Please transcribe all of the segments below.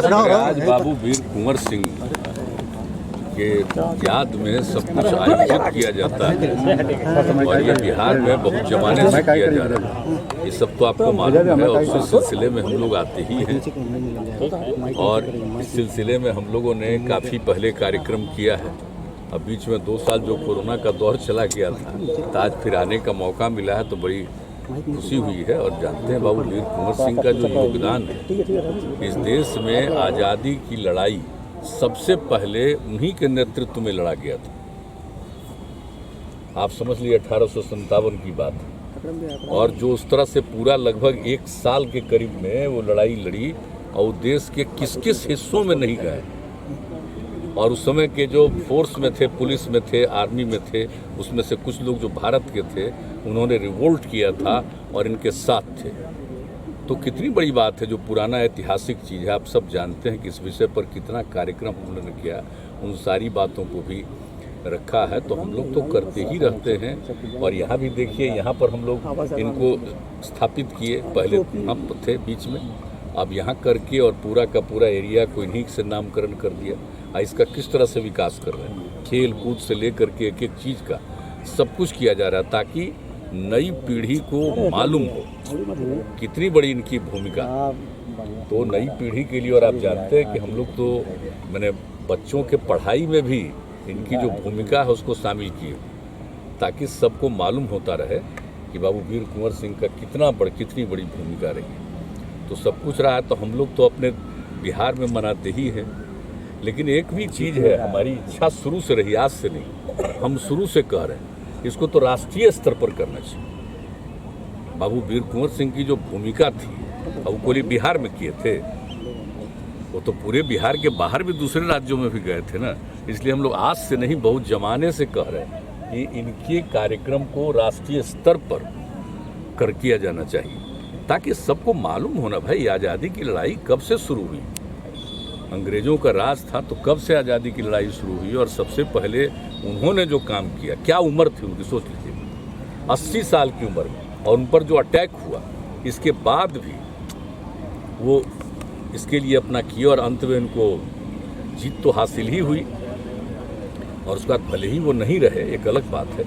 आज बाबू वीर कुंवर सिंह के याद में सब कुछ आयोजित किया जाता है और ये बिहार में बहुत जमाने से किया जा रहा है। ये सब तो आपको मालूम है और उसी सिलसिले में हम लोग आते ही हैं और इस सिलसिले में हम लोगों ने काफ़ी पहले कार्यक्रम किया है। अब बीच में 2 साल जो कोरोना का दौर चला गया था तो आज फिर आने का मौका मिला है तो बड़ी खुशी हुई है। और जानते हैं बाबू वीर कुंवर सिंह का जो योगदान है इस देश में आज़ादी की लड़ाई सबसे पहले उन्हीं के नेतृत्व में लड़ा गया था। आप समझ लीजिए 1857 की बात और जो उस तरह से पूरा लगभग 1 साल के करीब में वो लड़ाई लड़ी और देश के किस किस हिस्सों में नहीं गए और उस समय के जो फोर्स में थे, पुलिस में थे, आर्मी में थे, उसमें से कुछ लोग जो भारत के थे उन्होंने रिवोल्ट किया था और इनके साथ थे। तो कितनी बड़ी बात है, जो पुराना ऐतिहासिक चीज़ है। आप सब जानते हैं कि इस विषय पर कितना कार्यक्रम हम लोगों ने किया, उन सारी बातों को भी रखा है। तो हम लोग तो करते ही रहते हैं और यहाँ भी देखिए, यहाँ पर हम लोग इनको स्थापित किए। पहले हम थे बीच में, अब यहाँ करके और पूरा का पूरा एरिया को इन्हीं से नामकरण कर दिया। इसका किस तरह से विकास कर रहे हैं, खेल कूद से लेकर के एक एक चीज़ का सब कुछ किया जा रहा है ताकि नई पीढ़ी को मालूम हो कितनी बड़ी इनकी भूमिका। तो नई पीढ़ी के लिए, और आप जानते हैं कि हम लोग तो मैंने बच्चों के पढ़ाई में भी इनकी जो भूमिका है उसको शामिल किए ताकि सबको मालूम होता रहे कि बाबू वीर कुंवर सिंह का कितनी बड़ी भूमिका रही। तो सब कुछ रहा है तो हम लोग तो अपने बिहार में मनाते ही हैं। लेकिन एक भी चीज़ है, हमारी इच्छा शुरू से रही, आज से नहीं, हम शुरू से कह रहे हैं इसको तो राष्ट्रीय स्तर पर करना चाहिए। बाबू वीर कुंवर सिंह की जो भूमिका थी वो कोई बिहार में किए थे, वो तो पूरे बिहार के बाहर भी दूसरे राज्यों में भी गए थे ना। इसलिए हम लोग आज से नहीं, बहुत जमाने से कह रहे हैं कि इनके कार्यक्रम को राष्ट्रीय स्तर पर किया जाना चाहिए ताकि सबको मालूम होना भाई आज़ादी की लड़ाई कब से शुरू हुई। अंग्रेजों का राज था तो कब से आज़ादी की लड़ाई शुरू हुई और सबसे पहले उन्होंने जो काम किया, क्या उम्र थी उनकी, सोच लीजिए 80 साल की उम्र में, और उन पर जो अटैक हुआ इसके बाद भी वो इसके लिए अपना किया और अंत में उनको जीत तो हासिल ही हुई। और उसके बाद भले ही वो नहीं रहे, एक अलग बात है,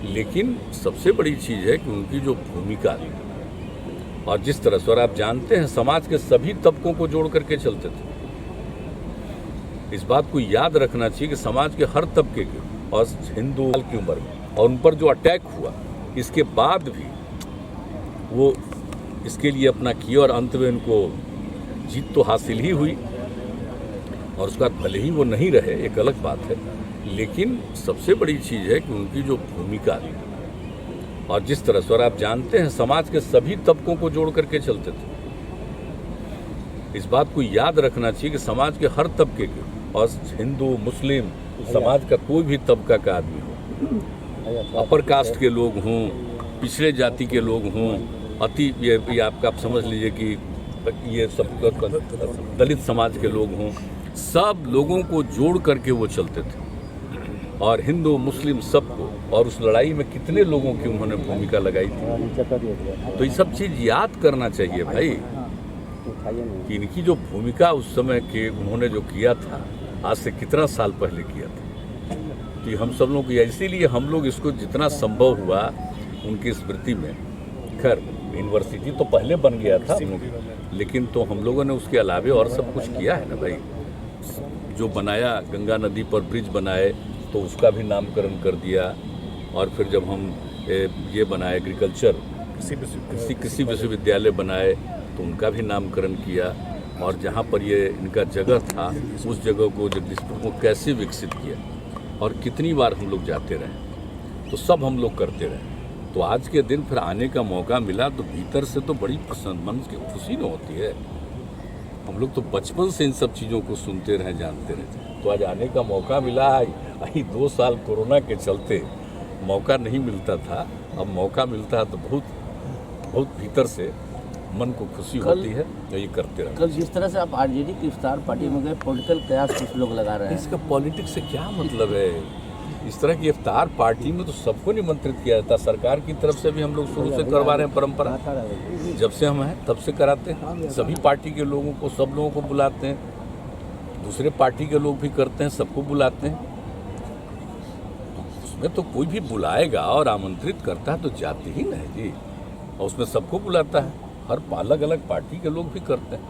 लेकिन सबसे बड़ी चीज़ है कि उनकी जो भूमिका थी और जिस तरह से, और आप जानते हैं समाज के सभी तबकों को जोड़ करके चलते थे। इस बात को याद रखना चाहिए कि समाज के हर तबके के और हिंदू की उम्र में, और उन पर जो अटैक हुआ इसके बाद भी वो इसके लिए अपना किया और अंत में उनको जीत तो हासिल ही हुई। और उसके बाद भले ही वो नहीं रहे, एक अलग बात है, लेकिन सबसे बड़ी चीज़ है कि उनकी जो भूमिका थी और जिस तरह से, और आप जानते हैं समाज के सभी तबकों को जोड़ करके चलते थे। इस बात को याद रखना चाहिए कि समाज के हर तबके के और हिंदू मुस्लिम समाज का कोई भी तबका का आदमी हो, अपर कास्ट के लोग हों, पिछड़े जाति के लोग हों, ये आप समझ लीजिए कि ये सब दलित समाज के लोग हों, सब लोगों को जोड़ करके वो चलते थे और हिंदू मुस्लिम सबको। और उस लड़ाई में कितने लोगों की उन्होंने भूमिका लगाई थी। तो ये सब चीज़ याद करना चाहिए भाई कि इनकी जो भूमिका उस समय के उन्होंने जो किया था, आज से कितना साल पहले किया था। तो हम सब लोग, इसीलिए हम लोग इसको जितना संभव हुआ उनकी स्मृति में, खैर यूनिवर्सिटी तो पहले बन गया था लेकिन तो हम लोगों ने उसके अलावे और सब कुछ किया है ना भाई। जो बनाया, गंगा नदी पर ब्रिज बनाए तो उसका भी नामकरण कर दिया। और फिर जब हम ये बनाए एग्रीकल्चर कृषि विश्वविद्यालय बनाए तो उनका भी नामकरण किया। और जहाँ पर ये इनका जगह था उस जगह को जगदीशपुर को कैसे विकसित किया और कितनी बार हम लोग जाते रहे, तो सब हम लोग करते रहे। तो आज के दिन फिर आने का मौका मिला तो भीतर से तो बड़ी मन की खुशी न होती है। हम लोग तो बचपन से इन सब चीज़ों को सुनते रहे, जानते रहे, तो आज आने का मौका मिला है। 2 साल कोरोना के चलते मौका नहीं मिलता था, अब मौका मिलता है तो बहुत भीतर से मन को खुशी होती है। ये करते रहे। कल जिस तरह से आप आरजेडी की इफ्तार पार्टी में गए, पॉलिटिकल कयास कुछ लोग लगा रहे हैं, इसका पॉलिटिक्स से क्या मतलब है? इस तरह की इफ्तार पार्टी में तो सबको निमंत्रित किया जाता है। सरकार की तरफ से भी हम लोग शुरू से करवा रहे हैं, परंपरा जब से हम हैं तब से कराते हैं। सभी पार्टी के लोगों को, सब लोगों को बुलाते हैं। दूसरे पार्टी के लोग भी करते हैं, सबको बुलाते हैं। तो उसमें तो कोई भी बुलाएगा और आमंत्रित करता है तो जाते ही ना है जी, और उसमें सबको बुलाता है। हर अलग अलग पार्टी के लोग भी करते हैं,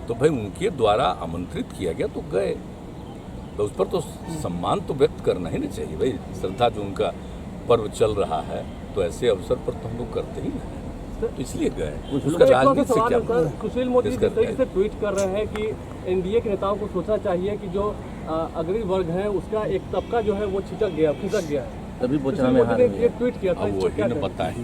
तो भाई उनके द्वारा आमंत्रित किया गया तो गए, तो उस पर तो सम्मान तो व्यक्त करना ही नहीं चाहिए भाई। श्रद्धा जो उनका पर्व चल रहा है तो ऐसे अवसर पर तो हम लोग करते ही नहीं, तो इसलिए गए। उसका राजनीति से क्या मतलब? सुशील मोदी जिस तरीके से ट्वीट कर रहे हैं कि एनडीए के नेताओं को सोचना चाहिए कि जो अग्रणी वर्ग है उसका एक तबका जो है वो खिसक गया है। तभी सुशील मोदी ने ट्वीट किया था, अब वही न बताएं।